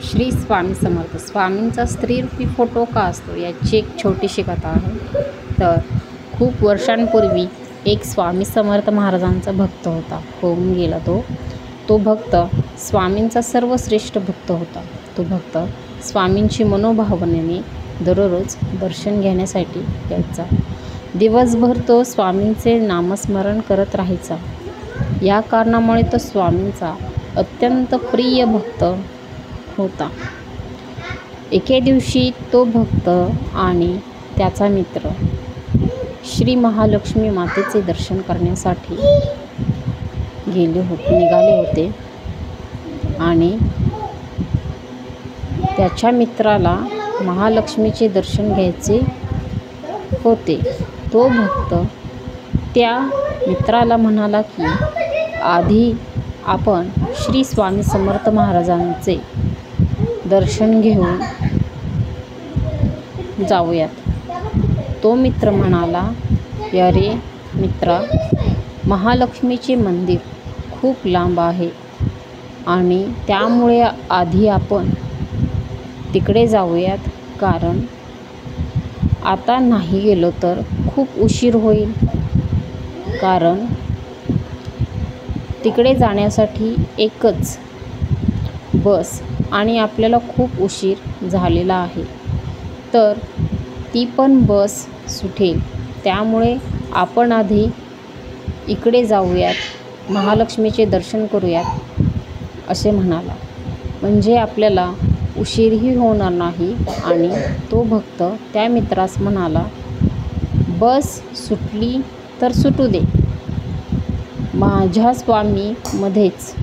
श्री स्वामी समर्थ स्वामींचा स्त्रीरूपी फोटो का असतो याची एक छोटीशी कथा आहे. तर खूप वर्षांपूर्वी एक स्वामी समर्थ महाराजांचा भक्त होता. होऊन गेला तो भक्त स्वामींचा सर्वश्रेष्ठ भक्त होता. तो भक्त स्वामींची मनोभावनेने दररोज दर्शन घेण्यासाठी यायचा. दिवसभर तो स्वामींचे नामस्मरण करत राहायचा. या कारणामुळे तो स्वामींचा अत्यंत प्रिय भक्त होता. एके दिवशी तो भक्त आणि त्याचा मित्र श्री महालक्ष्मी मातेचे दर्शन करण्यासाठी निघाले होते आणि त्याच्या मित्राला महालक्ष्मीचे दर्शन घ्यायचे होते. तो भक्त त्या मित्राला म्हणाला की आधी आपण श्री स्वामी समर्थ महाराजांचे दर्शन घेऊन जाऊयात. तो मित्र म्हणाला, अरे मित्रा, महालक्ष्मीचे मंदिर खूप लांब आहे आणि त्यामुळे आधी आपण तिकडे जाऊयात, कारण आता नाही गेलो तर खूप उशीर होईल. कारण तिकडे जाण्यासाठी एकच बस आणि आपल्याला खूप उशीर झालेला आहे. तर ती पण बस सुटेल. त्यामुळे आपण आधी इकडे जाऊयात, महालक्ष्मीचे दर्शन करूयात असे म्हणाला. म्हणजे आपल्याला उशीरही होणार नाही. आणि तो भक्त त्या मित्रास म्हणाला, बस सुटली तर सुटू दे. माझ्या स्वामीमध्येच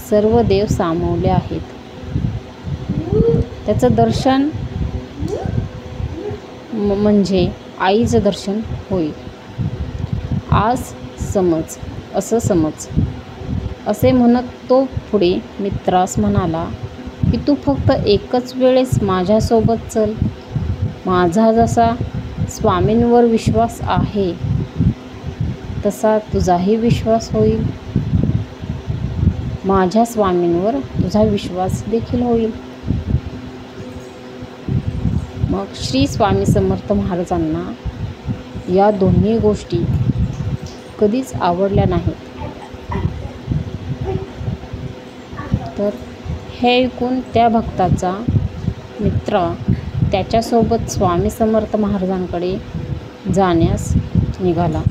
सर्व देव सामावले आहेत. त्याचं दर्शन म्हणजे आईचं दर्शन होईल. आज समज, असं समज. असे म्हणत तो पुढे मित्रास म्हणाला की तू फक्त एकच वेळेस माझ्यासोबत चल. माझा जसा स्वामींवर विश्वास आहे तसा तुझाही विश्वास होईल. माझ्या स्वामींवर तुझा विश्वास देखील होईल. मग श्री स्वामी समर्थ महाराजांना या दोन्ही गोष्टी कधीच आवडल्या नाहीत. तर हे ऐकून त्या भक्ताचा मित्र त्याच्यासोबत स्वामी समर्थ महाराजांकडे जाण्यास निघाला.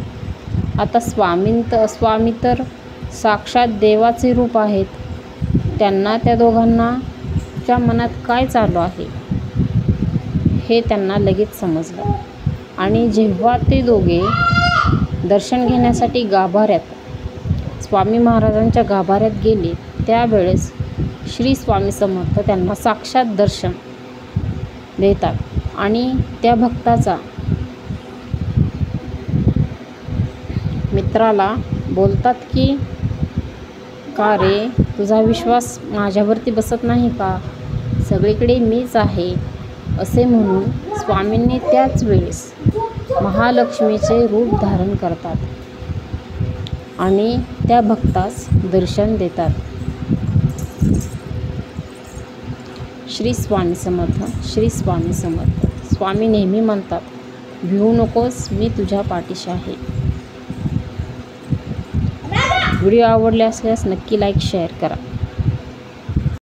आता स्वामी तर साक्षात देवाचे रूप आहेत. त्यांना त्या दोघांच्या मनात काय चालू आहे हे त्यांना लगेच समजलं. आणि जेव्हा ते दोघे दर्शन घेण्यासाठी स्वामी महाराजांच्या गाभाऱ्यात गेले, त्यावेळेस श्री स्वामी समर्थ त्यांना साक्षात दर्शन देतात आणि त्या भक्ताचा मित्राला बोलतात की का रे, तुझा विश्वास माझ्यावरती बसत नाही का? सगळीकडे मीच आहे. असे म्हणून स्वामींनी त्याच वेळेस महालक्ष्मीचे रूप धारण करतात आणि त्या भक्तास दर्शन देतात. श्री स्वामी समर्थ, श्री स्वामी समर्थ. स्वामी नेहमी म्हणतात, भिवू नकोस, मी तुझ्या पाठीशी आहे. व्हिडिओ आवडले असल्यास नक्की लाईक शेअर करा.